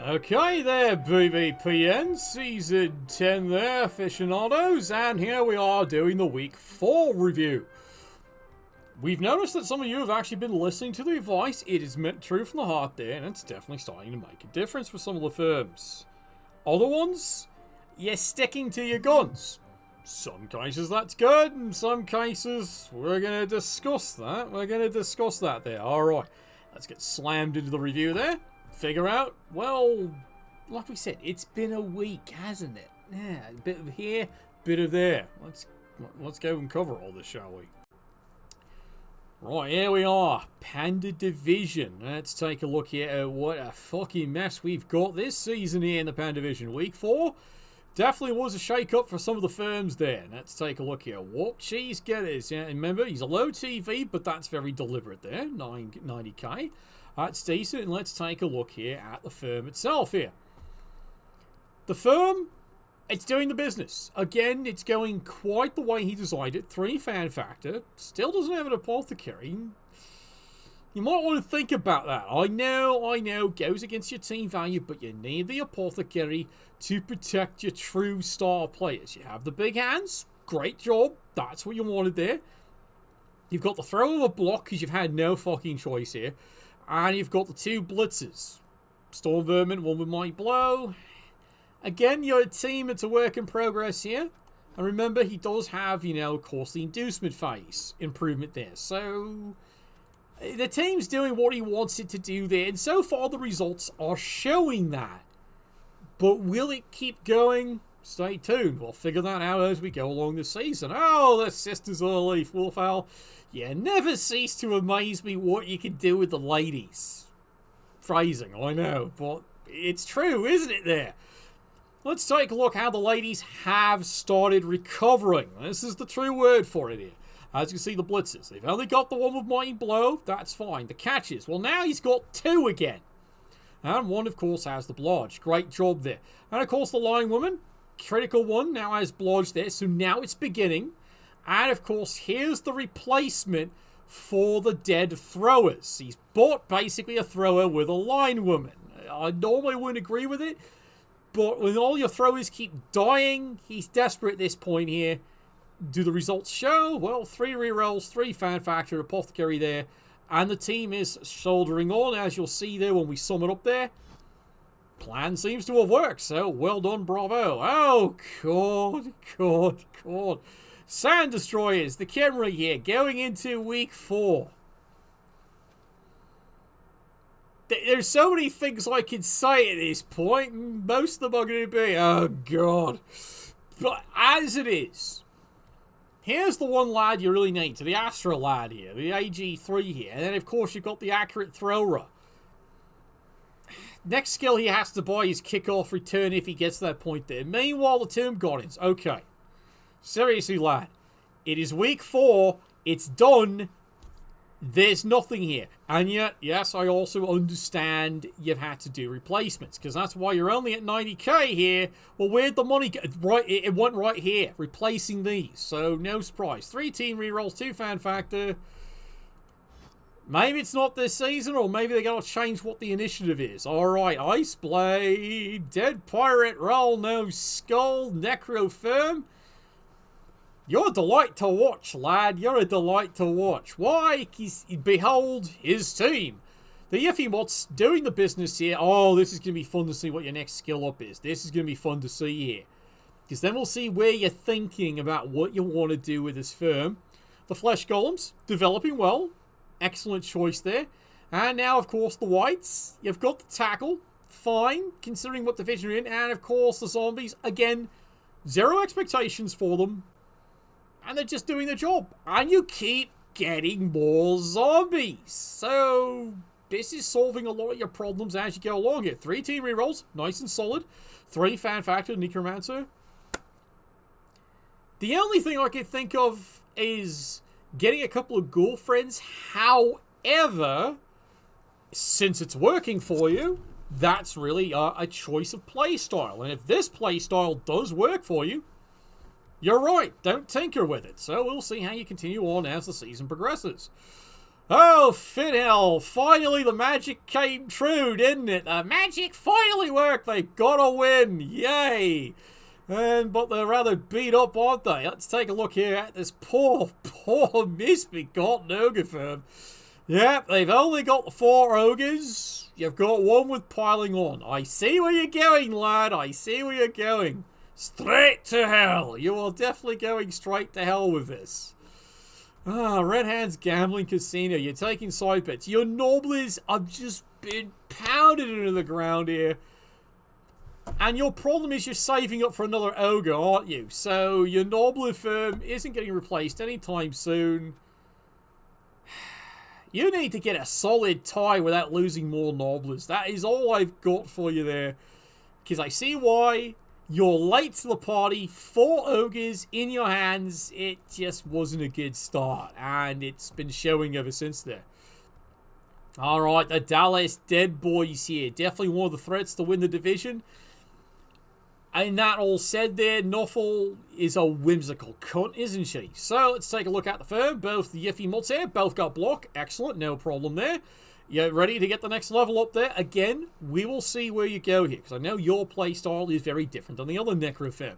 Okay there, BBPN, Season 10 there, aficionados, and here we are doing the Week 4 review. We've noticed that some of you have actually been listening to the advice. It is meant true from the heart there, and it's definitely starting to make a difference for some of the firms. Other ones, you're sticking to your guns. Some cases that's good, in some cases we're going to discuss that. There. Alright, let's get slammed into the review there. Figure out, well, like we said, it's been a week, hasn't it? Yeah, a bit of here, bit of there. Let's go and cover all this, shall we? Right, here we are, Panda Division. Let's take a look here at what a fucking mess we've got this season here in the Panda Division. Week 4 definitely was a shake-up for some of the firms there. Let's take a look here. Warp Cheese Getters. Yeah, remember, he's a low TV, but that's very deliberate there. 90k. That's decent, and let's take a look here at the firm itself here. The firm, it's doing the business. Again, it's going quite the way he designed it. 3 fan factor. Still doesn't have an apothecary. You might want to think about that. I know, goes against your team value, but you need the apothecary to protect your true star players. You have the big hands. Great job. That's what you wanted there. You've got the throw of a block because you've had no fucking choice here. And you've got the 2 blitzers. Storm Vermin, one with Might Blow. Again, your team, it's a work in progress here. And remember, he does have, of course, the inducement phase improvement there. So, the team's doing what he wants it to do there. And so far, the results are showing that. But will it keep going? Stay tuned. We'll figure that out as we go along the season. Oh, the Sisters of the Leaf, Wolfowl. You never cease to amaze me what you can do with the ladies. Phrasing, I know, but it's true, isn't it there? Let's take a look how the ladies have started recovering. This is the true word for it here. As you can see, the blitzers. They've only got the one with Mighty Blow. That's fine. The catches. Well, now he's got 2 again. And one, of course, has the blodge. Great job there. And, of course, the Lying Woman. Critical one now has blodge there. So now it's beginning. And, of course, here's the replacement for the dead throwers. He's bought basically a thrower with a line woman. I normally wouldn't agree with it. But when all your throwers keep dying, he's desperate at this point here. Do the results show? Well, 3 rerolls, 3 fan factor, apothecary there. And the team is shouldering on, as you'll see there when we sum it up there. Plan seems to have worked, so well done, bravo. Oh, God. Sand Destroyers, the camera here, going into week 4. There's so many things I can say at this point, and most of them are going to be, oh, God. But as it is, here's the one lad you really need, to the Astra lad here, the AG3 here, and then, of course, you've got the accurate thrower. Next skill he has to buy is kickoff return if he gets to that point there. Meanwhile, the Tomb Guardians. Okay. Seriously, lad. It is week 4. It's done. There's nothing here. And yet, yes, I also understand you've had to do replacements. Because that's why you're only at 90k here. Well, where'd the money go? Right, it went right here. Replacing these. So, no surprise. 3 team rerolls, 2 fan factor. Maybe it's not this season, or maybe they gotta change what the initiative is. Alright, Ice Blade, Dead Pirate, Roll No Skull, Necro Firm. You're a delight to watch, lad. You're a delight to watch. Why? Behold his team. The Yifimots doing the business here. Oh, this is going to be fun to see what your next skill up is. This is going to be fun to see here. Because then we'll see where you're thinking about what you want to do with this firm. The Flesh Golems, developing well. Excellent choice there. And now, of course, the Whites. You've got the Tackle. Fine, considering what division you're in. And, of course, the Zombies. Again, 0 expectations for them. And they're just doing the job. And you keep getting more zombies. So, this is solving a lot of your problems as you go along here. 3 team rerolls. Nice and solid. 3 fan factor, Necromancer. The only thing I can think of is getting a couple of ghoul friends. However, since it's working for you, that's really a choice of playstyle. And if this playstyle does work for you, you're right. Don't tinker with it. So we'll see how you continue on as the season progresses. Oh, Finhell, finally the magic came true, didn't it? The magic finally worked. They got a win. Yay. But they're rather beat up, aren't they? Let's take a look here at this poor misbegotten ogre firm. Yep, they've only got the 4 ogres. You've got one with piling on. I see where you're going, lad. I see where you're going. Straight to hell. You are definitely going straight to hell with this. Red Hand's Gambling Casino. You're taking side bets. Your Nobles have just been pounded into the ground here. And your problem is you're saving up for another ogre, aren't you? So your Noble firm isn't getting replaced anytime soon. You need to get a solid tie without losing more Nobles. That is all I've got for you there. Because I see why. You're late to the party, 4 ogres in your hands. It just wasn't a good start, and it's been showing ever since there. Alright, the Dallas Dead Boys here. Definitely one of the threats to win the division. And that all said there, Nuffle is a whimsical cunt, isn't she? So, let's take a look at the firm. Both the Yiffy Mutts here, both got block. Excellent, no problem there. You're ready to get the next level up there? Again, we will see where you go here, because I know your playstyle is very different than the other Necrofirm.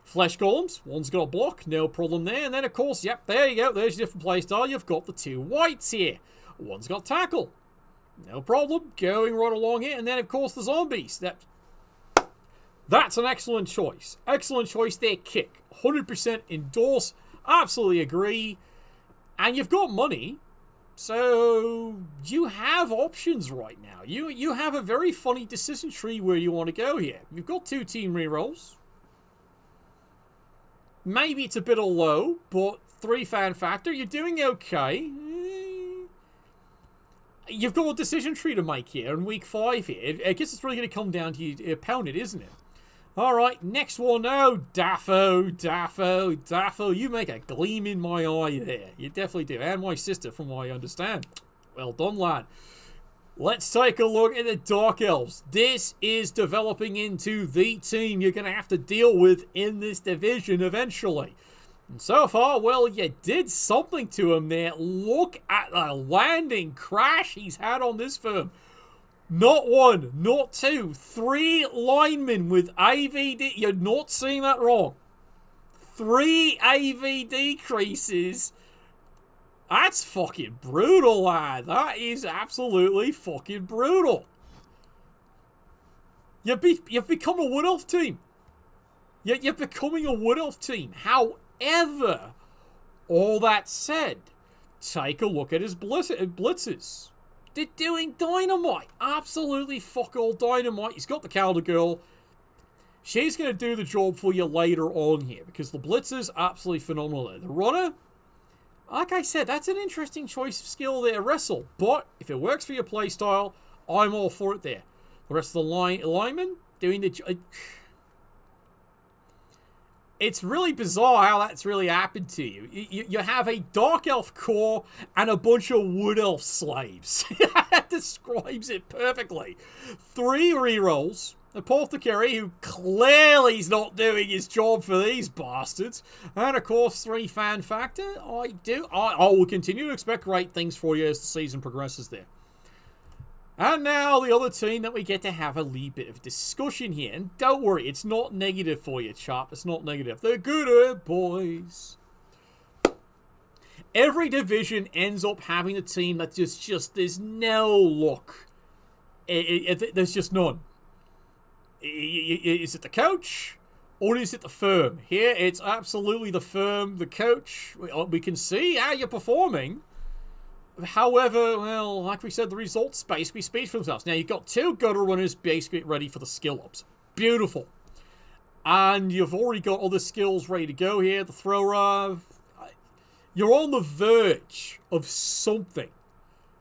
Flesh Golems, one's got a block, no problem there. And then, of course, yep, there you go, there's your different playstyle. You've got the 2 whites here. One's got tackle. No problem, going right along here. And then, of course, the zombies. That's an excellent choice. Excellent choice there, Kick. 100% endorse, absolutely agree. And you've got money. So, you have options right now. You have a very funny decision tree where you want to go here. You've got 2 team rerolls. Maybe it's a bit low, but 3 fan factor. You're doing okay. You've got a decision tree to make here in week 5 here. I guess it's really going to come down to you pounding, isn't it? Alright, next one. Oh, Daffo. You make a gleam in my eye there. You definitely do. And my sister, from what I understand. Well done, lad. Let's take a look at the Dark Elves. This is developing into the team you're going to have to deal with in this division eventually. And so far, well, you did something to him there. Look at the landing crash he's had on this firm. Not 1, not 2, 3 linemen with AVD. You're not seeing that wrong. 3 AVD creases. That's fucking brutal, lad. That is absolutely fucking brutal. You've become a Wood Elf team. You're becoming a Wood Elf team. However, all that said, take a look at his blitzes. They're doing dynamite. Absolutely fuck all dynamite. He's got the Calder Girl. She's going to do the job for you later on here because the blitzers absolutely phenomenal there. The runner, like I said, that's an interesting choice of skill there, wrestle. But if it works for your playstyle, I'm all for it there. The rest of the linemen doing the... It's really bizarre how that's really happened to you. You have a Dark Elf core and a bunch of Wood Elf slaves. That describes it perfectly. 3 rerolls. Apothecary, who clearly is not doing his job for these bastards. And, of course, 3 fan factor. I will continue to expect great things for you as the season progresses there. And now the other team that we get to have a wee bit of discussion here. And don't worry, it's not negative for you, chap. It's not negative. They're good boys. Every division ends up having a team that just there's no luck. There's just none. Is it the coach? Or is it the firm? Here, it's absolutely the firm, the coach. We can see how you're performing. However, well, like we said, the results basically speak for themselves. Now, you've got 2 gutter runners basically ready for the skill ups. Beautiful. And you've already got other skills ready to go here. The thrower. You're on the verge of something.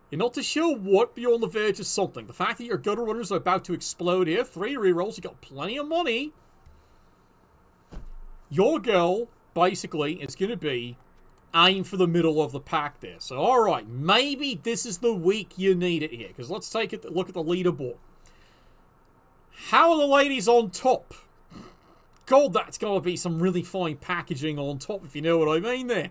You're not too sure what, but you're on the verge of something. The fact that your gutter runners are about to explode here. 3 rerolls. You've got plenty of money. Your goal, basically, is going to be aim for the middle of the pack there. So, alright, maybe this is the week you need it here. Because let's take a look at the leaderboard. How are the ladies on top? God, that's got to be some really fine packaging on top, if you know what I mean there.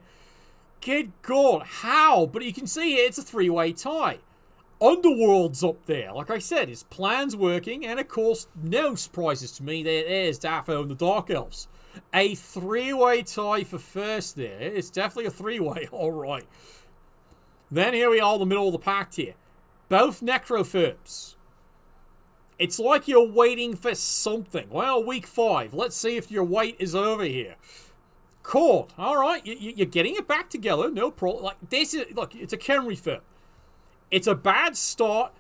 Good God, how? But you can see here it's a three-way tie. Underworld's up there. Like I said, his plan's working, and of course, no surprises to me, there's Daffo and the Dark Elves. A three-way tie for first there. It's definitely a three-way, alright. Then here we are in the middle of the pack here. Both Necrophobes. It's like you're waiting for something. Well, week 5. Let's see if your wait is over here. Court. Alright, you're getting it back together. No problem. Like, this is, look, it's a Khemri Phobe. It's a bad start,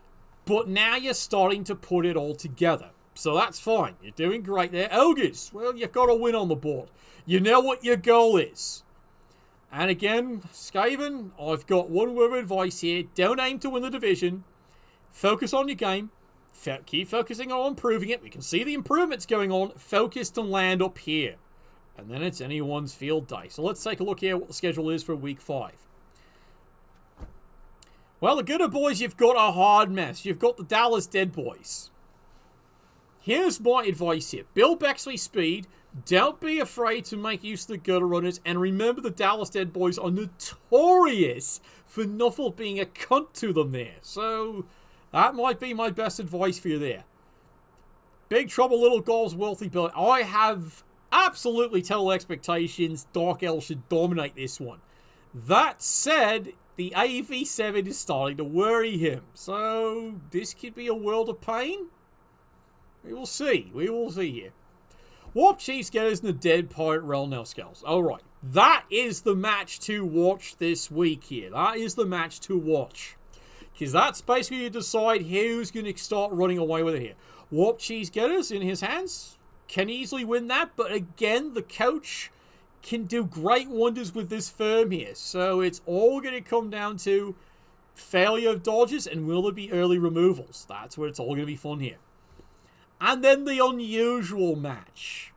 but now you're starting to put it all together. So that's fine. You're doing great there. Ogres, well, you've got a win on the board. You know what your goal is. And again, Skaven, I've got one word of advice here. Don't aim to win the division. Focus on your game. Keep focusing on improving it. We can see the improvements going on. Focus to land up here. And then it's anyone's field day. So let's take a look here what the schedule is for week 5. Well, the good boys, you've got a hard mess. You've got the Dallas Dead Boys. Here's my advice here. Build Bexley speed. Don't be afraid to make use of the gutter runners. And remember, the Dallas Dead Boys are notorious for Nuffle being a cunt to them there. So that might be my best advice for you there. Big Trouble, Little Goals, Wealthy Build. I have absolutely total expectations Dark Elves should dominate this one. That said, the AV7 is starting to worry him. So this could be a world of pain. We will see. We will see here. Warp Chiefs Getters and the Dead Pirate Realm now Skulls. Alright. That is the match to watch this week here. That is the match to watch. Because that's basically you decide who's going to start running away with it here. Warp Cheese Getters in his hands. Can easily win that. But again, the coach can do great wonders with this firm here. So it's all going to come down to failure of dodges and will there be early removals. That's where it's all going to be fun here. And then the unusual match.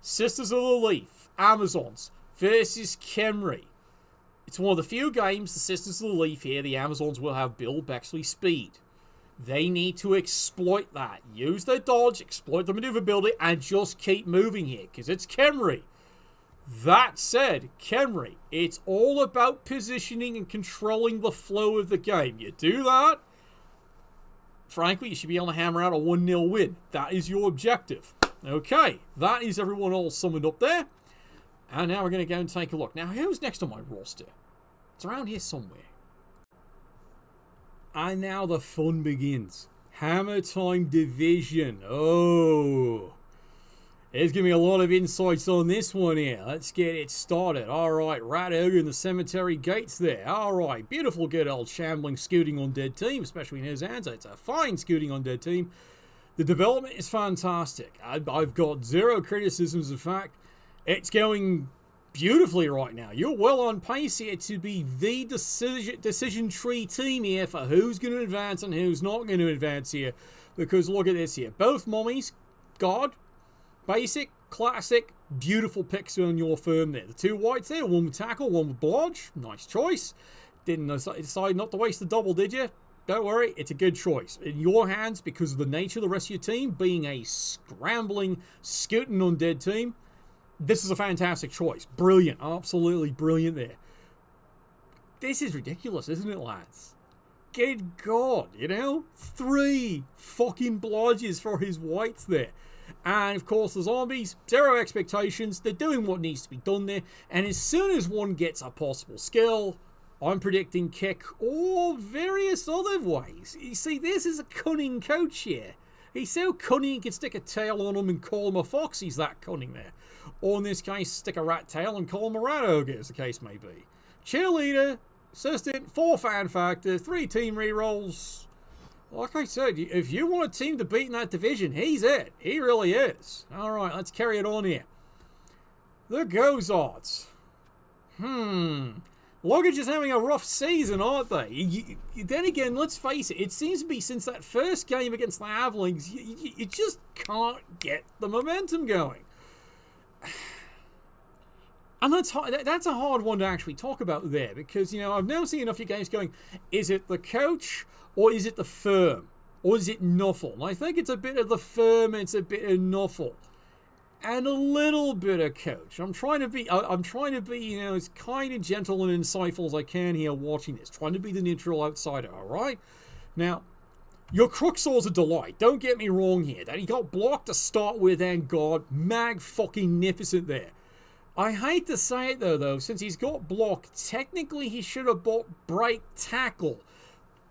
Sisters of the Leaf, Amazons versus Khemri. It's one of the few games, the Sisters of the Leaf here, the Amazons will have Build Bexley speed. They need to exploit that. Use their dodge, exploit the maneuverability, and just keep moving here, because it's Khemri. That said, Khemri, it's all about positioning and controlling the flow of the game. You do that, frankly, you should be able to hammer out a 1-0 win. That is your objective. Okay, that is everyone all summoned up there. And now we're going to go and take a look. Now, who's next on my roster? It's around here somewhere. And now the fun begins. Hammer Time Division. Oh. There's going to be a lot of insights on this one here. Let's get it started. Alright, Rat Ogre in the Cemetery Gates there. Alright, beautiful good old shambling scooting undead team, especially in his hands. It's a fine scooting undead team. The development is fantastic. I've got zero criticisms. In fact, it's going beautifully right now. You're well on pace here to be the decision tree team here for who's going to advance and who's not going to advance here. Because look at this here. Both mummies, God, basic, classic, beautiful picks on your firm there. The two whites there, one with tackle, one with blodge. Nice choice. Didn't decide not to waste the double, did you? Don't worry, it's a good choice. In your hands, because of the nature of the rest of your team, being a scrambling, scooting undead team, this is a fantastic choice. Brilliant. Absolutely brilliant there. This is ridiculous, isn't it, lads? Good God, you know? 3 fucking blodges for his whites there. And, of course, the zombies, zero expectations. They're doing what needs to be done there. And as soon as one gets a possible skill, I'm predicting kick or various other ways. You see, this is a cunning coach here. He's so cunning he can stick a tail on him and call him a fox. He's that cunning there. Or in this case, stick a rat tail and call him a rat ogre, as the case may be. Cheerleader, assistant, 4 fan factor, 3 team rerolls. Like I said, if you want a team to beat in that division, he's it. He really is. Alright, let's carry it on here. The Gozards. Luggage is having a rough season, aren't they? Then again, let's face it, it seems to be since that first game against the Avalings, you just can't get the momentum going. And that's a hard one to actually talk about there, because, you know, I've now seen enough of your games going, is it the coach, or is it the firm, or is it Nuffle? And I think it's a bit of the firm, and it's a bit of Nuffle. and a little bit of coach. I'm trying to be, you know, as kind and gentle and insightful as I can here watching this. Trying to be the neutral outsider, alright? Now, your Crooksaw's a delight. Don't get me wrong here. That he got blocked to start with, and God, mag-fucking-nificent there. I hate to say it, though, since he's got blocked, technically he should have bought break tackle.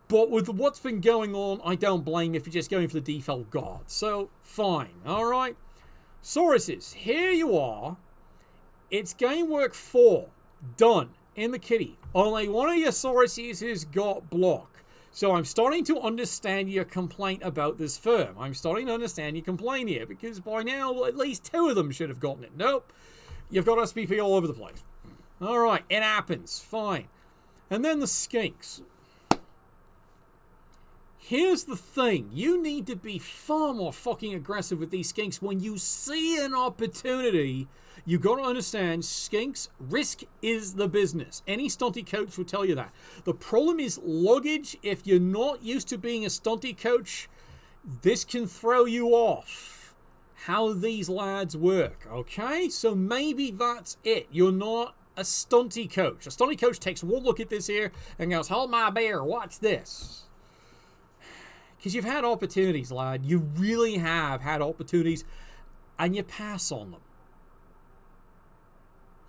But with what's been going on, I don't blame you for just going for the default guard. So, fine, alright? Sauruses, here you are. It's game work 4. Done. In the kitty. Only one of your Sauruses has got block. So I'm starting to understand your complaint about this firm. I'm starting to understand your complaint here, because by now at least 2 of them should have gotten it. Nope. You've got SPP all over the place. Alright, it happens. Fine. And then the skinks. Here's the thing. You need to be far more fucking aggressive with these skinks. When you see an opportunity, you got to understand, skinks, risk is the business. Any stunty coach will tell you that. The problem is luggage. If you're not used to being a stunty coach, this can throw you off how these lads work, okay? So maybe that's it. You're not a stunty coach. A stunty coach takes one look at this here and goes, hold my beer, watch this. Because you've had opportunities, lad. You really have had opportunities, and you pass on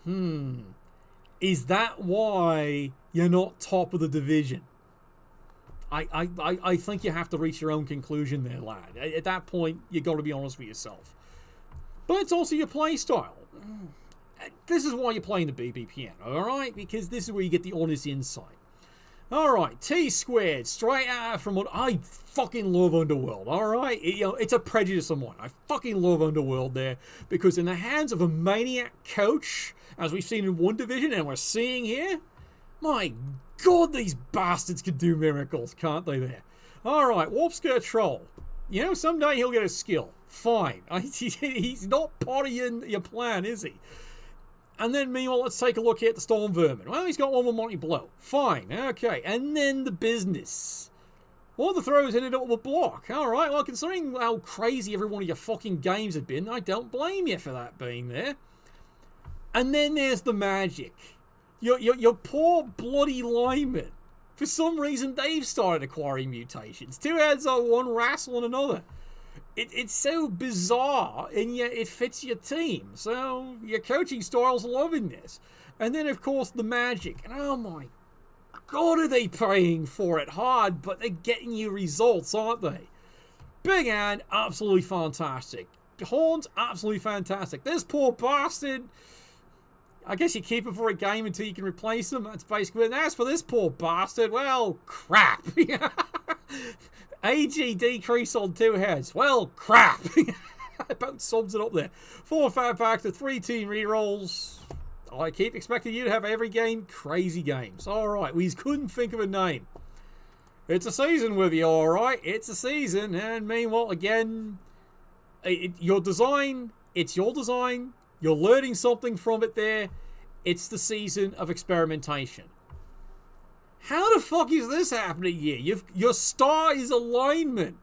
them. Is that why you're not top of the division? I think you have to reach your own conclusion there, lad. At that point, you got to be honest with yourself. But it's also your play style. This is why you're playing the BBPN, alright? Because this is where you get the honest insight. Alright, T squared, straight out from what I fucking love Underworld, alright? It's a prejudice of mine. I fucking love Underworld there, because in the hands of a maniac coach, as we've seen in one division and we're seeing here, my God, these bastards can do miracles, can't they there? Alright, Warp Skirt Troll. You know, someday he'll get a skill. Fine. He's not part of your plan, is he? And then, meanwhile, let's take a look here at the Storm Vermin. Well, he's got one with Monty Blow. Fine, okay. And then the business. All the throws ended up with a block. Alright, well, considering how crazy every one of your fucking games have been, I don't blame you for that being there. And then there's the magic. Your poor bloody linemen. For some reason, they've started acquiring mutations. 2 heads on one, wrestle on another. It's so bizarre, and yet it fits your team. So your coaching style's loving this. And then, of course, the magic. And oh my God, are they praying for it hard, but they're getting you results, aren't they? Big Hand, absolutely fantastic. Horns, absolutely fantastic. This poor bastard, I guess you keep him for a game until you can replace him. That's basically it. And as for this poor bastard, well, crap. AG decrease on 2 heads. Well, crap. About sums it up there. 4 fat factor, 3 team rerolls. I keep expecting you to have every game. Crazy games. Alright, we couldn't think of a name. It's a season with you, alright? It's a season. And meanwhile, again, your design, it's your design. You're learning something from it there. It's the season of experimentation. How the fuck is this happening here? Your star is alignment.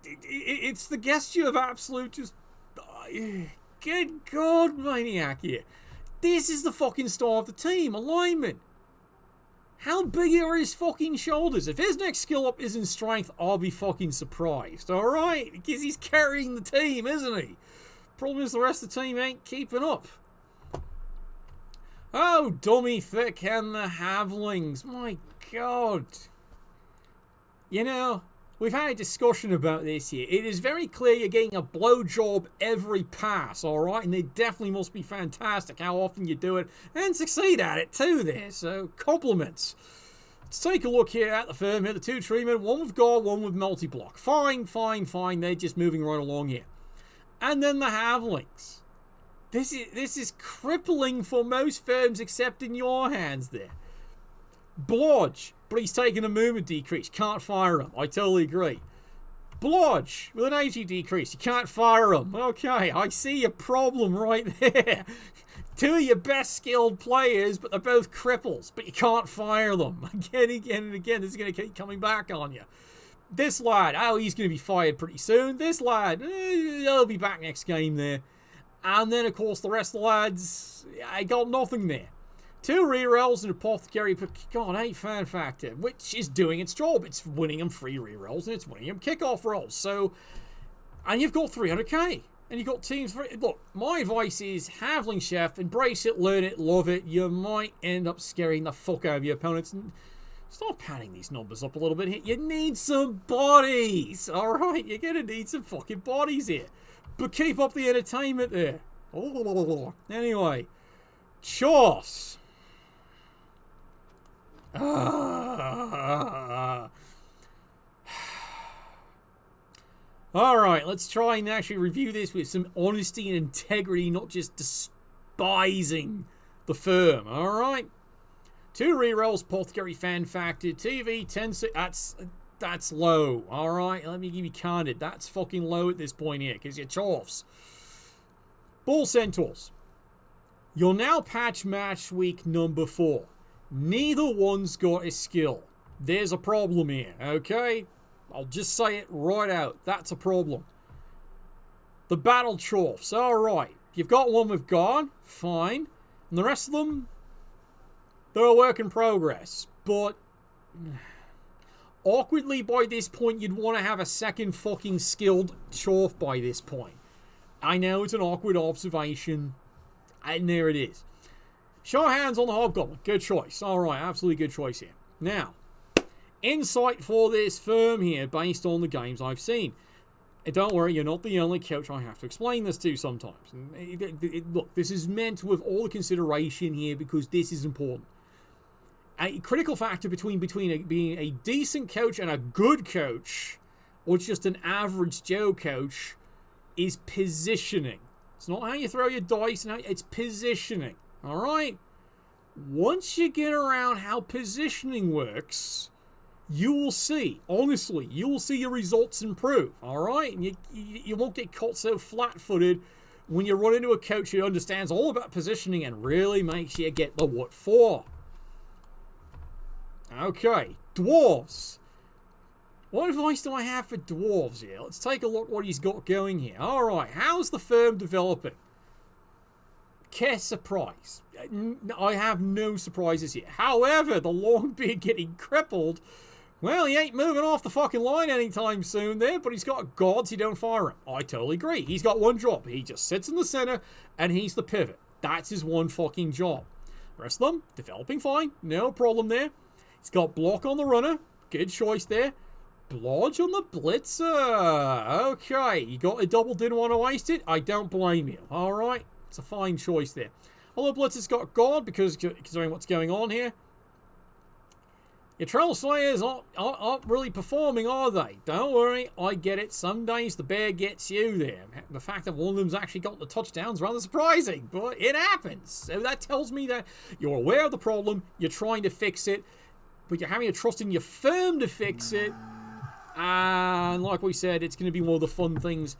It's the gesture of absolute just... Good God, maniac here. This is the fucking star of the team, alignment. How big are his fucking shoulders? If his next skill up is in strength, I'll be fucking surprised, alright? Because he's carrying the team, isn't he? Problem is the rest of the team ain't keeping up. Oh, Dummy Thick and the Havlings. My God. You know, we've had a discussion about this here. It is very clear you're getting a blowjob every pass, alright? And they definitely must be fantastic how often you do it and succeed at it too there. So, compliments. Let's take a look here at the firm here. The 2 treatment, one with guard, one with multi-block. Fine, fine, fine. They're just moving right along here. And then the Havlings. This is crippling for most firms except in your hands there. Blodge, but he's taking a movement decrease. Can't fire him. I totally agree. Blodge, with an AG decrease. You can't fire him. Okay, I see your problem right there. 2 of your best skilled players, but they're both cripples. But you can't fire them. Again and again. This is going to keep coming back on you. This lad, oh, he's going to be fired pretty soon. This lad, he'll be back next game there. And then, of course, the rest of the lads, I got nothing there. 2 rerolls and Apothecary, but God, 8 fan factor, which is doing its job. It's winning them free rerolls and it's winning them kickoff rolls. So, and you've got 300k. And you've got teams for it. Look, my advice is Havling Chef, embrace it, learn it, love it. You might end up scaring the fuck out of your opponents. And start padding these numbers up a little bit here. You need some bodies, alright? You're going to need some fucking bodies here. But keep up the entertainment there. Anyway, Chos. Alright, let's try and actually review this with some honesty and integrity, not just despising the firm, alright? 2 rerolls, Apothecary fan factor, TV, 10, that's low, alright? Let me give you candid, that's fucking low at this point here, because you're Chorfs. Bull Centaurs. You're now patch match week number 4. Neither one's got a skill. There's a problem here, okay? I'll just say it right out. That's a problem. The Battle Chorfs. Alright. You've got one with God. Fine. And the rest of them, they're a work in progress. But awkwardly by this point, you'd want to have a second fucking skilled Chorf by this point. I know it's an awkward observation. And there it is. Show hands on the Hobgoblin. Good choice. Alright. Absolutely good choice here. Now, insight for this firm here based on the games I've seen. And don't worry, you're not the only coach I have to explain this to sometimes. Look, this is meant with all the consideration here because this is important. A critical factor between being a decent coach and a good coach, or just an average Joe coach, is positioning. It's not how you throw your dice, it's positioning. Alright? Once you get around how positioning works, you will see, honestly, you will see your results improve, alright? And you won't get caught so flat-footed when you run into a coach who understands all about positioning and really makes you get the what for. Okay, Dwarves. What advice do I have for Dwarves here? Let's take a look what he's got going here. Alright, how's the firm developing? Care surprise. I have no surprises here. However, the Longbeard getting crippled, well, he ain't moving off the fucking line anytime soon there, but he's got gods, you don't fire him. I totally agree. He's got one job. He just sits in the center, and he's the pivot. That's his one fucking job. The rest of them, developing fine. No problem there. He's got block on the runner. Good choice there. Blodge on the blitzer. Okay, you got a double, didn't want to waste it. I don't blame you. All right, it's a fine choice there. Although blitzer's got God, because considering what's going on here. Your Trail Slayers aren't really performing, are they? Don't worry, I get it. Some days the bear gets you there. The fact that one of them's actually got the touchdowns rather surprising, but it happens. So that tells me that you're aware of the problem, you're trying to fix it, but you're having a trust in your firm to fix it. And like we said, it's going to be one of the fun things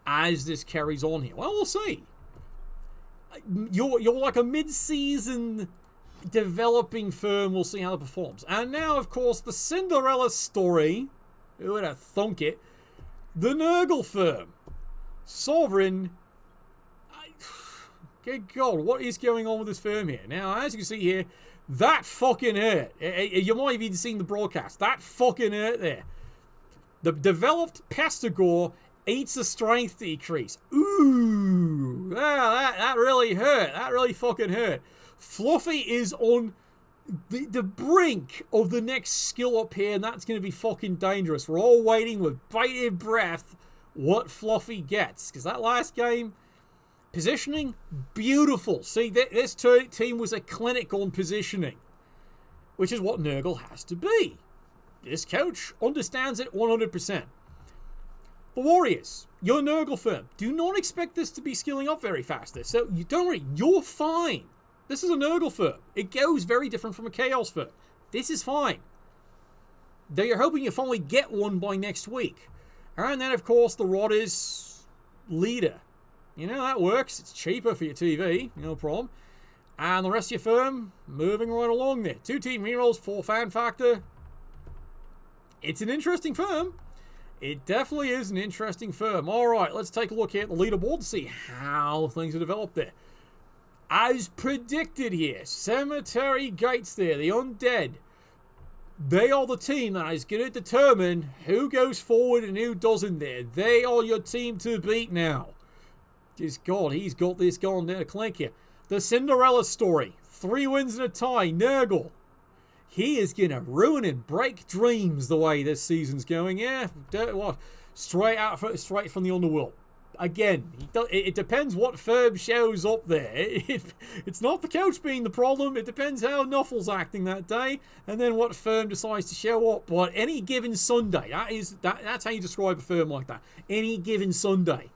as this carries on here. Well, we'll see. You're like a mid-season developing firm. We'll see how it performs. And now, of course, the Cinderella story. Who would have thunk it? The Nurgle firm. Sovereign. Good God, what is going on with this firm here? Now, as you can see here, that fucking hurt. You might have even seen the broadcast. That fucking hurt there. The developed Pestigore eats a strength decrease. Ooh. That really hurt. That really fucking hurt. Fluffy is on the brink of the next skill up here, and that's going to be fucking dangerous. We're all waiting with bated breath what Fluffy gets, because that last game, positioning, beautiful. See, this team was a clinic on positioning, which is what Nurgle has to be. This coach understands it 100%. The Warriors, your Nurgle firm, do not expect this to be skilling up very fast. So you don't worry, you're fine. This is a Nurgle firm. It goes very different from a Chaos firm. This is fine. They're hoping you finally get one by next week. And then, of course, the Rod is leader. You know, that works. It's cheaper for your TV. No problem. And the rest of your firm, moving right along there. 2 team rerolls, 4 fan factor. it's an interesting firm. It definitely is an interesting firm. All right, let's take a look here at the leaderboard to see how things are developed there. As predicted here, Cemetery Gates there, the undead. They are the team that is going to determine who goes forward and who doesn't there. They are your team to beat now. Just God, he's got this going there to clink here. The Cinderella story. 3 wins and a tie. Nurgle. He is going to ruin and break dreams the way this season's going. Yeah, what? Straight from the underworld. Again, it depends what firm shows up there. It's not the coach being the problem. It depends how Nuffle's acting that day, and then what firm decides to show up. But any given Sunday, that's how you describe a firm like that. Any given Sunday,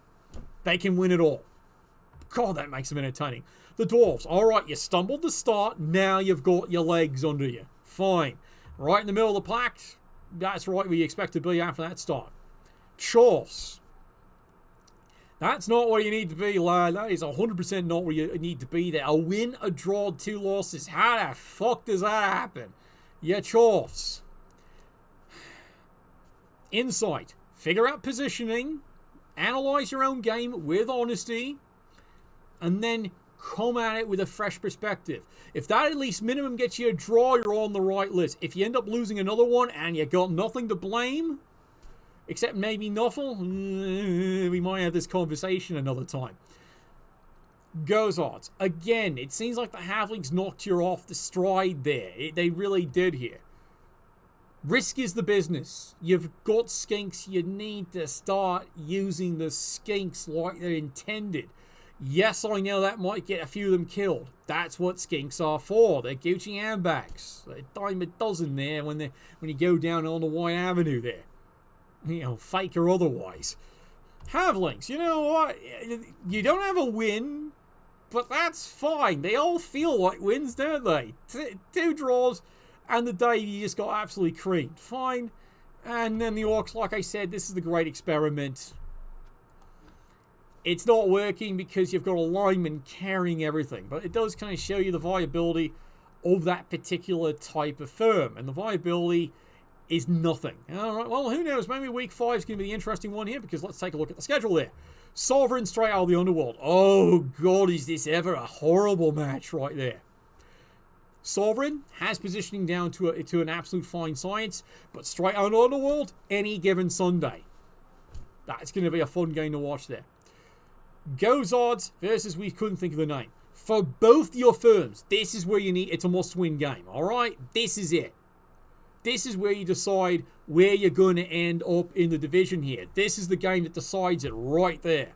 they can win it all. God, that makes them entertaining. The Dwarves, all right, you stumbled to start. Now you've got your legs under you. Fine. Right in the middle of the pack. That's right where you expect to be after that start. Chorfs. That's not where you need to be, lad. That is 100% not where you need to be there. A win, a draw, 2 losses. How the fuck does that happen? Yeah, Chorfs. Insight. Figure out positioning. Analyze your own game with honesty. And then come at it with a fresh perspective. If that at least minimum gets you a draw, you're on the right list. If you end up losing another one and you got nothing to blame, except maybe Nuffle, we might have this conversation another time. Gozards. Again, it seems like the Halflings knocked you off the stride there. They really did here. Risk is the business. You've got skinks. You need to start using the skinks like they're intended. Yes, I know that might get a few of them killed. That's what skinks are for. They're Gucci handbags. They're a dime a dozen there when you go down on the White Avenue there. You know, fake or otherwise. Halflings, you know what? You don't have a win, but that's fine. They all feel like wins, don't they? 2 draws, and the day you just got absolutely creamed. Fine. And then the Orcs, like I said, this is the great experiment. It's not working because you've got a lineman carrying everything, but it does kind of show you the viability of that particular type of firm, and the viability is nothing. All right, well, who knows? Maybe week 5 is going to be the interesting one here, because let's take a look at the schedule there. Sovereign straight out of the underworld. Oh, God, is this ever a horrible match right there. Sovereign has positioning down to an absolute fine science, but straight out of the underworld, any given Sunday. That's going to be a fun game to watch there. Gozards versus we couldn't think of the name. For both your firms, this is where you need, it's a must-win game, all right? This is it. This is where you decide where you're going to end up in the division here. This is the game that decides it right there.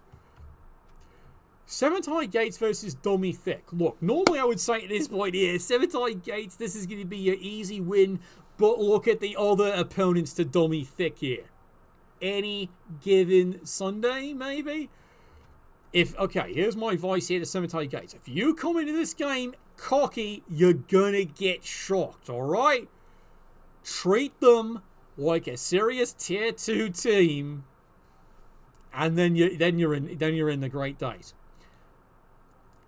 Cemetery Gates versus Dummy Thick. Look, normally I would say at this point here, Cemetery Gates, this is going to be your easy win, but look at the other opponents to Dummy Thick here. Any given Sunday, maybe? Okay, here's my advice here to Cemetery Gates. If you come into this game cocky, you're gonna get shocked, alright? Treat them like a serious tier 2 team, and then you're in the great days.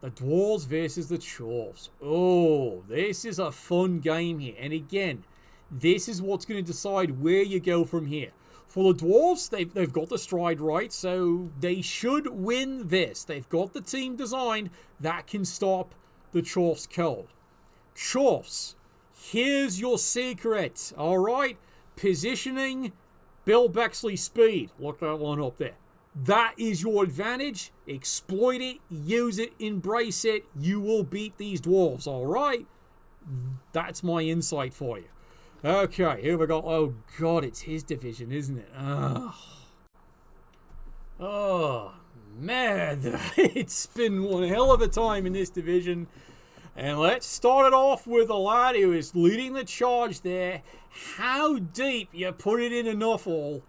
The Dwarves versus the Chorfs. Oh, this is a fun game here. And again, this is what's going to decide where you go from here. For the Dwarves, they've got the stride right, so they should win this. They've got the team designed that can stop the Chorfs cold. Chorfs, here's your secret, all right? Positioning, Bill Bexley speed. Look that one up there. That is your advantage. Exploit it, use it, embrace it. You will beat these Dwarves, all right? That's my insight for you. Okay, here we go. Oh, God, it's his division, isn't it? Oh, man. It's been one hell of a time in this division. And let's start it off with a lad who is leading the charge there. How deep you put it in a Nuffle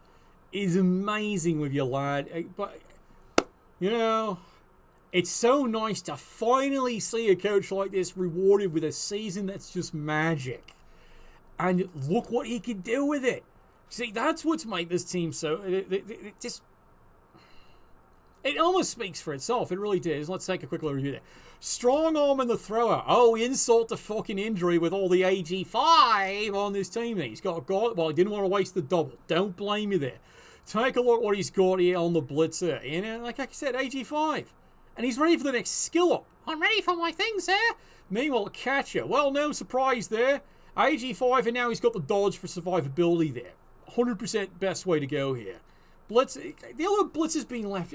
is amazing with your lad. But, you know, it's so nice to finally see a coach like this rewarded with a season that's just magic. And look what he can do with it. See, that's what's made this team so... It almost speaks for itself. It really does. Let's take a quick little review there. Strong arm in the thrower. Oh, insult to fucking injury with all the AG5 on this team. He's got a god. Well, he didn't want to waste the double. Don't blame me there. Take a look what he's got here on the blitzer. You know, like I said, AG5. And he's ready for the next skill up. I'm ready for my things there. Meanwhile, catcher. Well, no surprise there. AG5, and now he's got the dodge for survivability there. 100% best way to go here. Blitz, the other blitzer's being left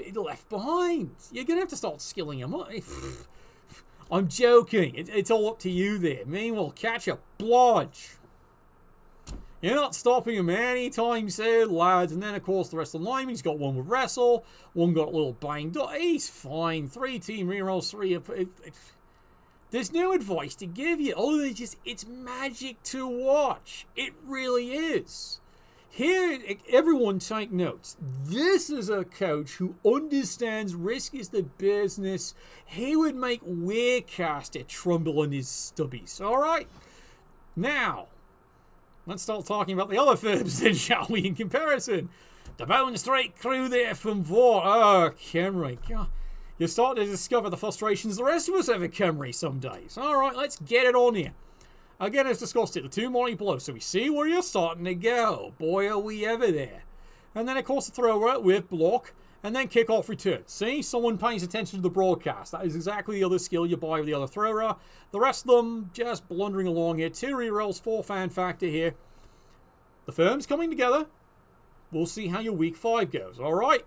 behind. You're going to have to start skilling him up. I'm joking. It's all up to you there. Meanwhile, catcher, blodge. You're not stopping him anytime soon, lads. And then, of course, the rest of the linemen. He's got one with wrestle. One got a little banged up. He's fine. 3 team rerolls, 3. There's no advice to give you. Other than just, it's magic to watch. It really is. Here, everyone take notes. This is a coach who understands risk is the business. He would make Weircaster tremble in his stubbies. All right? Now, let's start talking about the other firms then, shall we, in comparison. The Bone Straight crew there from Vor. Oh, Camry. God. You're starting to discover the frustrations the rest of us have at Camry some days. All right, let's get it on here. Again, as discussed it, the 2 morning blows. So we see where you're starting to go. Boy, are we ever there. And then, of course, the thrower with block. And then kickoff return. See? Someone pays attention to the broadcast. That is exactly the other skill you buy with the other thrower. The rest of them just blundering along here. 2 rerolls, 4 fan factor here. The firm's coming together. We'll see how your week 5 goes. All right?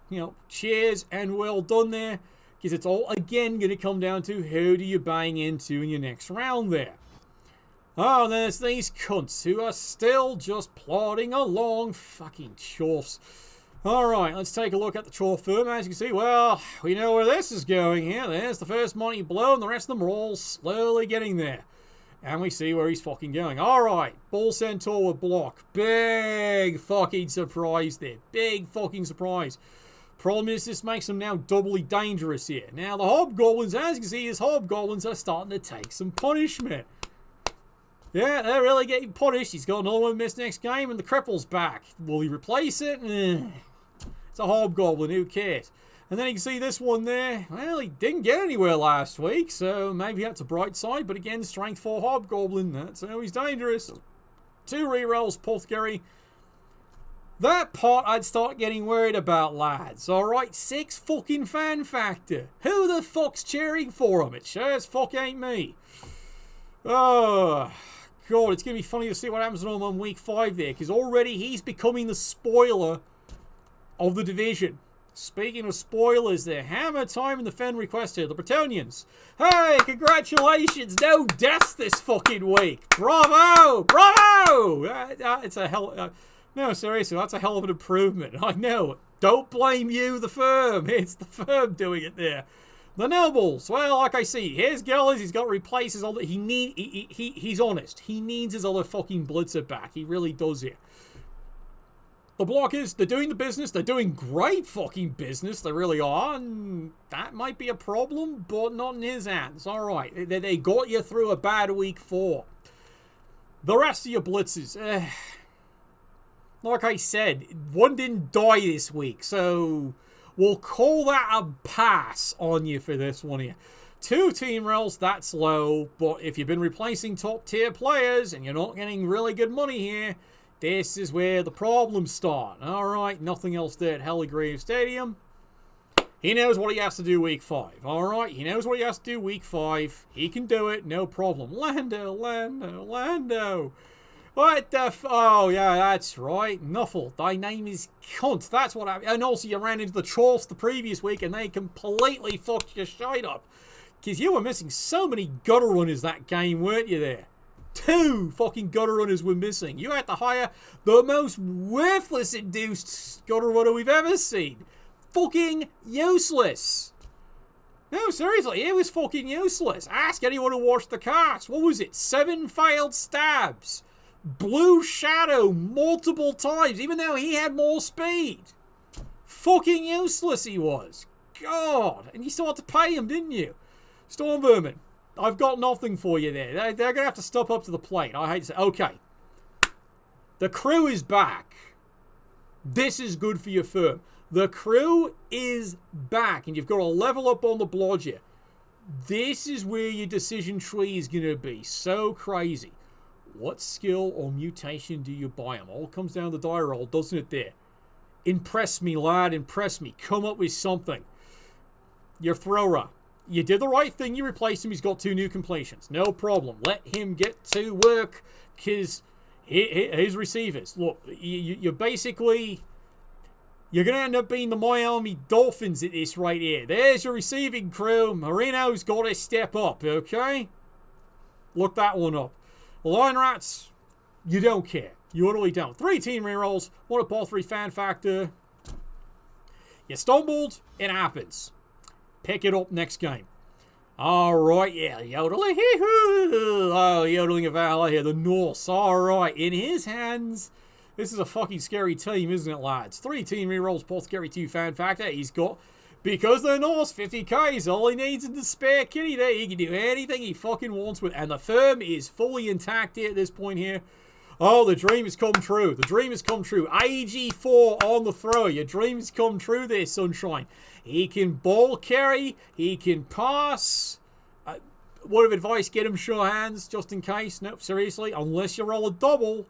You know, cheers and well done there. Because it's all, again, going to come down to who do you bang into in your next round there. Oh, and there's these cunts who are still just plodding along. Fucking chorfs. Alright, let's take a look at the chorf firm. As you can see, well, we know where this is going here. There's the first money blow, and the rest of them are all slowly getting there. And we see where he's fucking going. Alright, Bull Centaur with block. Big fucking surprise there. Big fucking surprise. Problem is, this makes them now doubly dangerous here. Now, the Hobgoblins, as you can see, his Hobgoblins are starting to take some punishment. Yeah, they're really getting punished. He's got another one missed next game, and the cripple's back. Will he replace it? It's a Hobgoblin, who cares? And then you can see this one there. Well, he didn't get anywhere last week, so maybe that's a bright side. But again, strength 4 Hobgoblin. That's always dangerous. 2 rerolls, Puthgary. That part I'd start getting worried about, lads. Alright, 6 fucking fan factor. Who the fuck's cheering for him? It sure as fuck ain't me. Oh, God, it's going to be funny to see what happens to him on week 5 there. Because already he's becoming the spoiler of the division. Speaking of spoilers there, hammer time in the Fen request here. The Bretonians. Hey, congratulations. No deaths this fucking week. Bravo. Bravo. It's a hell... no, seriously, that's a hell of an improvement. I know. Don't blame you, the firm. It's the firm doing it there. The Nobles. Well, like I see, his goal is he's got to replace his other... He's honest. He needs his other fucking blitzer back. He really does here. The Blockers, they're doing the business. They're doing great fucking business. They really are. And that might be a problem, but not in his hands. All right. They got you through a bad week 4. The rest of your blitzers. Like I said, one didn't die this week. So we'll call that a pass on you for this one here. 2 team rolls, that's low. But if you've been replacing top tier players and you're not getting really good money here, this is where the problems start. Alright, nothing else there at Hellegrave Stadium. He knows what he has to do week 5. Alright, he knows what he has to do week 5. He can do it, no problem. Lando. What the oh, yeah, that's right. Nuffle, thy name is cunt. That's what I... And also you ran into the Chorfs the previous week and they completely fucked your shite up. Because you were missing so many gutter runners that game, weren't you there? 2 fucking gutter runners were missing. You had to hire the most worthless induced gutter runner we've ever seen. Fucking useless. No, seriously, it was fucking useless. Ask anyone who watched the cast. What was it? 7 failed stabs. Blue Shadow multiple times, even though he had more speed. Fucking useless he was. God. And you still had to pay him, didn't you? Storm Vermin. I've got nothing for you there. They're going to have to step up to the plate. I hate to say. Okay. The crew is back. This is good for your firm. The crew is back. And you've got to level up on the blodge here. This is where your decision tree is going to be so crazy. What skill or mutation do you buy him? All comes down to the die roll, doesn't it there? Impress me, lad, impress me. Come up with something. Your thrower. You did the right thing, you replaced him, he's got 2 new completions. No problem. Let him get to work, because his receivers. Look, you're basically... You're going to end up being the Miami Dolphins at this right here. There's your receiving crew. Marino's got to step up, okay? Look that one up. Lion Rats, you don't care. You utterly don't. 3 team rerolls, 1 at ball 3 fan factor. You stumbled, it happens. Pick it up next game. Alright, yeah, yodeling. Oh, yodeling of valor here. The Norse, alright, in his hands. This is a fucking scary team, isn't it, lads? 3 team rerolls, Apothecary 2 fan factor. He's got, because they're Norse, 50Ks. All he needs is the spare kitty there. He can do anything he fucking wants with. And the firm is fully intact here at this point here. Oh, the dream has come true. The dream has come true. AG4 on the throw. Your dream has come true there, Sunshine. He can ball carry. He can pass. Word of advice, get him sure hands, just in case. Nope, seriously. Unless you roll a double,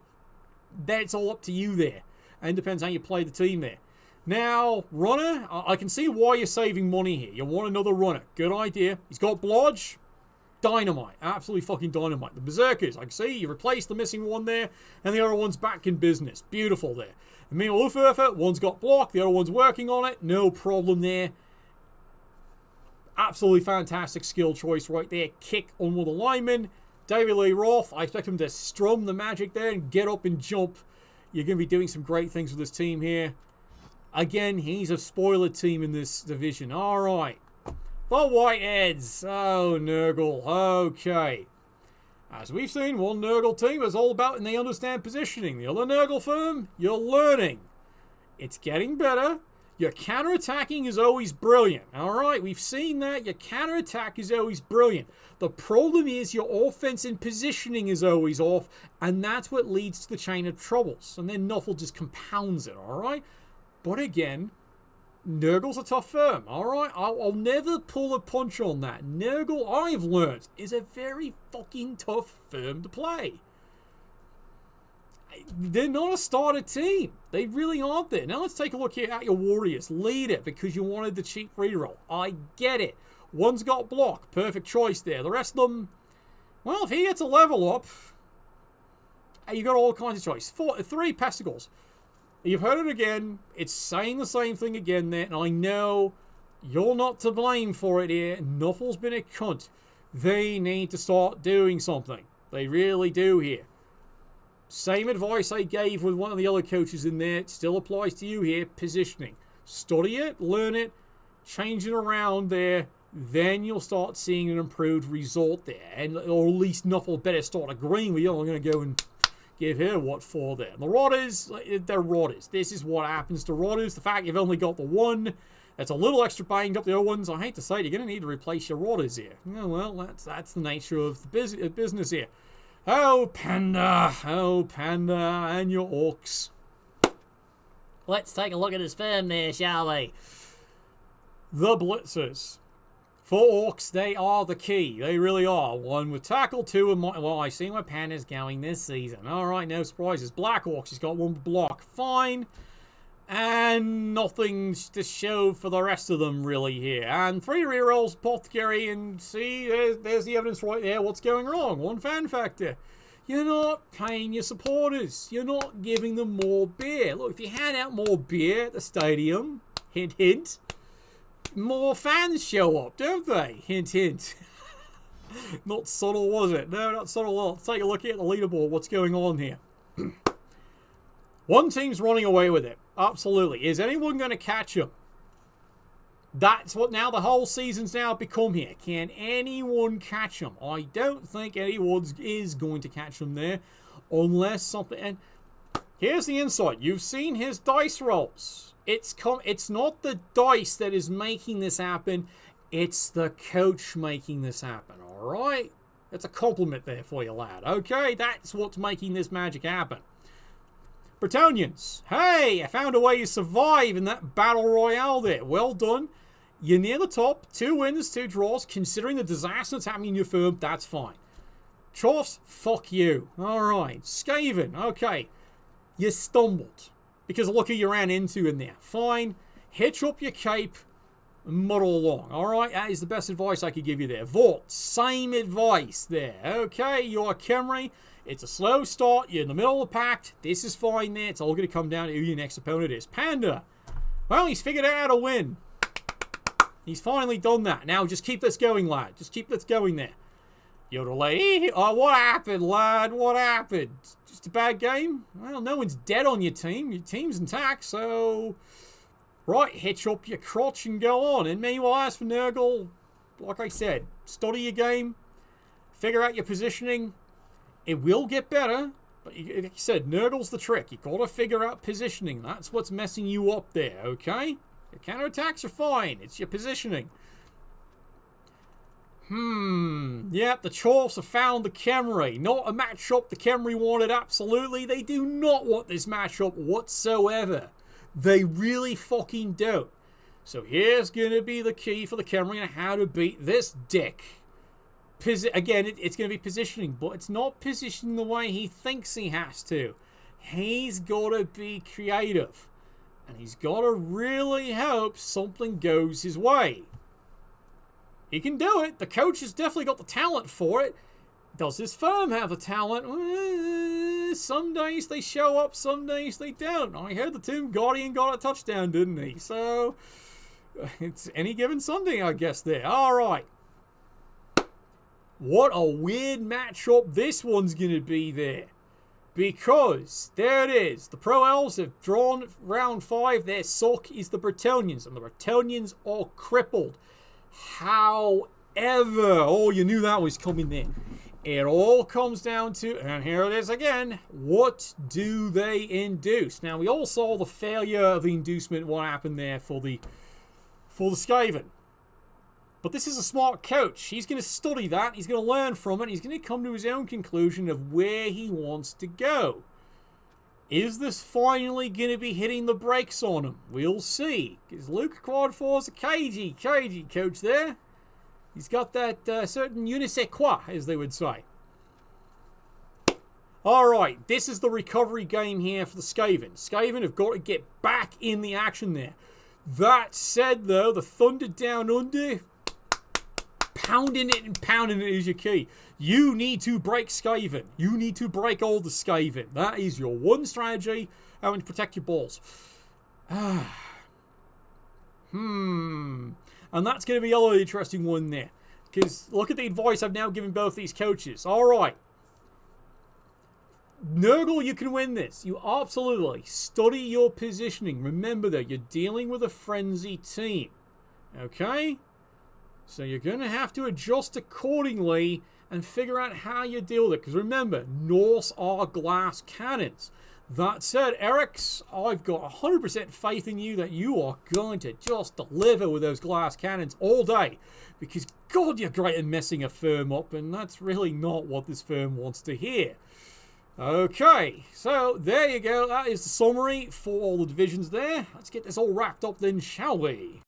that's all up to you there. And depends how you play the team there. Now, runner, I can see why you're saving money here. You want another runner. Good idea. He's got blodge. Dynamite. Absolutely fucking dynamite. The Berserkers, I can see you replaced the missing one there, and the other one's back in business. Beautiful there. The Meanwhile, Luftwaffe, one's got block, the other one's working on it. No problem there. Absolutely fantastic skill choice right there. Kick on one of the linemen. David Lee Roth, I expect him to strum the magic there and get up and jump. You're going to be doing some great things with this team here. Again, he's a spoiler team in this division. All right. The Whiteheads. Oh, Nurgle. Okay. As we've seen, one Nurgle team is all about and they understand positioning. The other Nurgle firm, you're learning. It's getting better. Your counter-attacking is always brilliant. All right, we've seen that. Your counter-attack is always brilliant. The problem is your offense and positioning is always off, and that's what leads to the chain of troubles. And then Nuffle just compounds it, all right? But again, Nurgle's a tough firm, all right? I'll never pull a punch on that. Nurgle, I've learned, is a very fucking tough firm to play. They're not a starter team. They really aren't there. Now let's take a look here at your Warriors. Leader, because you wanted the cheap reroll. I get it. One's got block. Perfect choice there. The rest of them, well, if he gets a level up, you got all kinds of choice. 3 Pesticles. You've heard it again. It's saying the same thing again there. And I know you're not to blame for it here. Nuffle's been a cunt. They need to start doing something. They really do here. Same advice I gave with one of the other coaches in there. It still applies to you here. Positioning. Study it. Learn it. Change it around there. Then you'll start seeing an improved result there. And, or at least Nuffle better start agreeing with you. I'm going to go and give her what for there. The Rotters, they're Rotters. This is what happens to Rotters. The fact you've only got the one, that's a little extra banged up. The other ones, I hate to say it, you're going to need to replace your Rotters here. Oh, well, that's the nature of the business here. Oh, Panda, and your Orcs. Let's take a look at his firm there, shall we? The Blitzers. For Orcs, they are the key. They really are. 1 with tackle, 2 with... Well, I see where Panda's going this season. All right, no surprises. Black Orcs, he's got 1 block. Fine. And nothing to show for the rest of them, really, here. And 3 rerolls, Apothecary, and see, there's the evidence right there. What's going wrong? 1 fan factor. You're not paying your supporters. You're not giving them more beer. Look, if you hand out more beer at the stadium, hint, hint, more fans show up, don't they? Hint, hint. Not subtle, was it? No, not subtle. Let's take a look at the leaderboard. What's going on here? One team's running away with it. Absolutely. Is anyone going to catch them? That's what now the whole season's now become here. Can anyone catch them? I don't think anyone is going to catch them there. Unless something... And here's the insight. You've seen his dice rolls. It's not the dice that is making this happen. It's the coach making this happen. All right? That's a compliment there for you, lad. Okay? That's what's making this magic happen. Bretonians, hey, I found a way to survive in that battle royale there. Well done. You're near the top. 2 wins, 2 draws. Considering the disaster that's happening in your firm, that's fine. Chorfs, fuck you. Alright. Skaven, okay. You stumbled. Because look who you ran into in there. Fine. Hitch up your cape. Muddle along. Alright, that is the best advice I could give you there. Vort, same advice there. Okay, you're Khemri. It's a slow start. You're in the middle of the pack. This is fine there. It's all going to come down to who your next opponent is. Panda. Well, he's figured out how to win. He's finally done that. Now, just keep this going, lad. Just keep this going there. Yodelay. Oh, what happened, lad? What happened? Just a bad game? Well, no one's dead on your team. Your team's intact, so... Right, hitch up your crotch and go on. And meanwhile, as for Nurgle, like I said, study your game. Figure out your positioning. It will get better. But like I said, Nurgle's the trick. You got to figure out positioning. That's what's messing you up there, okay? Your counterattacks are fine. It's your positioning. Yep, the Chorfs have found the Khemri. Not a matchup the Khemri wanted, absolutely. They do not want this matchup whatsoever. They really fucking don't. So here's going to be the key for the Khemri on how to beat this dick. Again, it's going to be positioning, but it's not positioning the way he thinks he has to. He's got to be creative. And he's got to really hope something goes his way. He can do it. The coach has definitely got the talent for it. Does his firm have the talent? Some days they show up, some days they don't. I heard the Tomb Guardian got a touchdown, didn't he? So, it's any given Sunday, I guess, there. Alright. What a weird matchup this one's going to be there. Because, there it is. The Pro Elves have drawn round 5. Their suck is the Bretonnians. And the Bretonnians are crippled. However, oh, you knew that was coming there. It all comes down to, and here it is again, what do they induce? Now, we all saw the failure of the inducement, what happened there for the Skaven. But this is a smart coach. He's going to study that. He's going to learn from it. He's going to come to his own conclusion of where he wants to go. Is this finally going to be hitting the brakes on him? We'll see. Because Luke Quad 4 is a cagey coach there. He's got that certain je ne sais quoi, as they would say. Alright, this is the recovery game here for the Skaven. Skaven have got to get back in the action there. That said, though, the Thunder Down Under, pounding it and pounding it is your key. You need to break Skaven. You need to break all the Skaven. That is your one strategy. Having to protect your balls. And that's going to be a really interesting one there. Because look at the advice I've now given both these coaches. Alright. Nurgle, you can win this. You absolutely study your positioning. Remember though, you're dealing with a frenzy team. Okay? So you're going to have to adjust accordingly and figure out how you deal with it. Because remember, Norse are glass cannons. That said, Eric's, I've got 100% faith in you that you are going to just deliver with those glass cannons all day. Because, God, you're great at messing a firm up, and that's really not what this firm wants to hear. Okay, so there you go. That is the summary for all the divisions there. Let's get this all wrapped up then, shall we?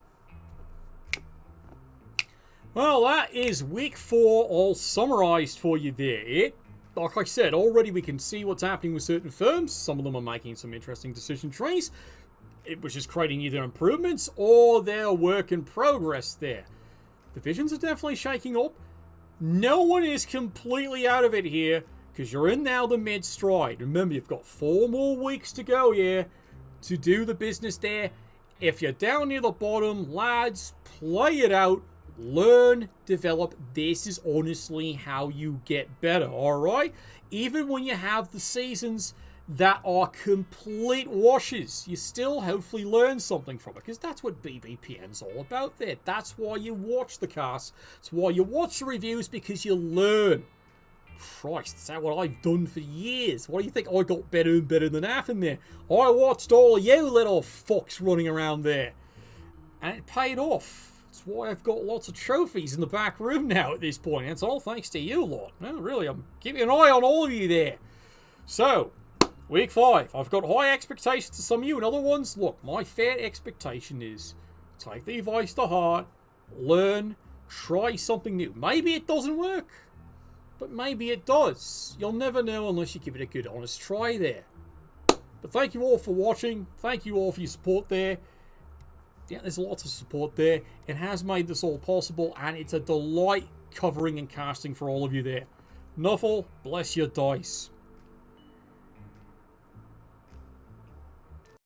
Well, that is week 4 all summarized for you there. Like I said, already we can see what's happening with certain firms. Some of them are making some interesting decision trees, which is creating either improvements or their work in progress there. Divisions are definitely shaking up. No one is completely out of it here, because you're in now the mid-stride. Remember, you've got 4 more weeks to go here to do the business there. If you're down near the bottom, lads, play it out. Learn, develop. This is honestly how you get better, alright? Even when you have the seasons that are complete washes, you still hopefully learn something from it, because that's what BBPN's all about there. That's why you watch the casts. That's why you watch the reviews, because you learn. Christ, that's what I've done for years. What do you think? I got better and better than half in there. I watched all of you little fucks running around there. And it paid off. That's why I've got lots of trophies in the back room now at this point. It's all thanks to you lot. No, really, I'm keeping an eye on all of you there. So, week 5. I've got high expectations to some of you, and other ones, look, my fair expectation is take the advice to heart, learn, try something new. Maybe it doesn't work, but maybe it does. You'll never know unless you give it a good, honest try there. But thank you all for watching. Thank you all for your support there. Yeah, there's lots of support there. It has made this all possible, and it's a delight covering and casting for all of you there. Nuffle, bless your dice.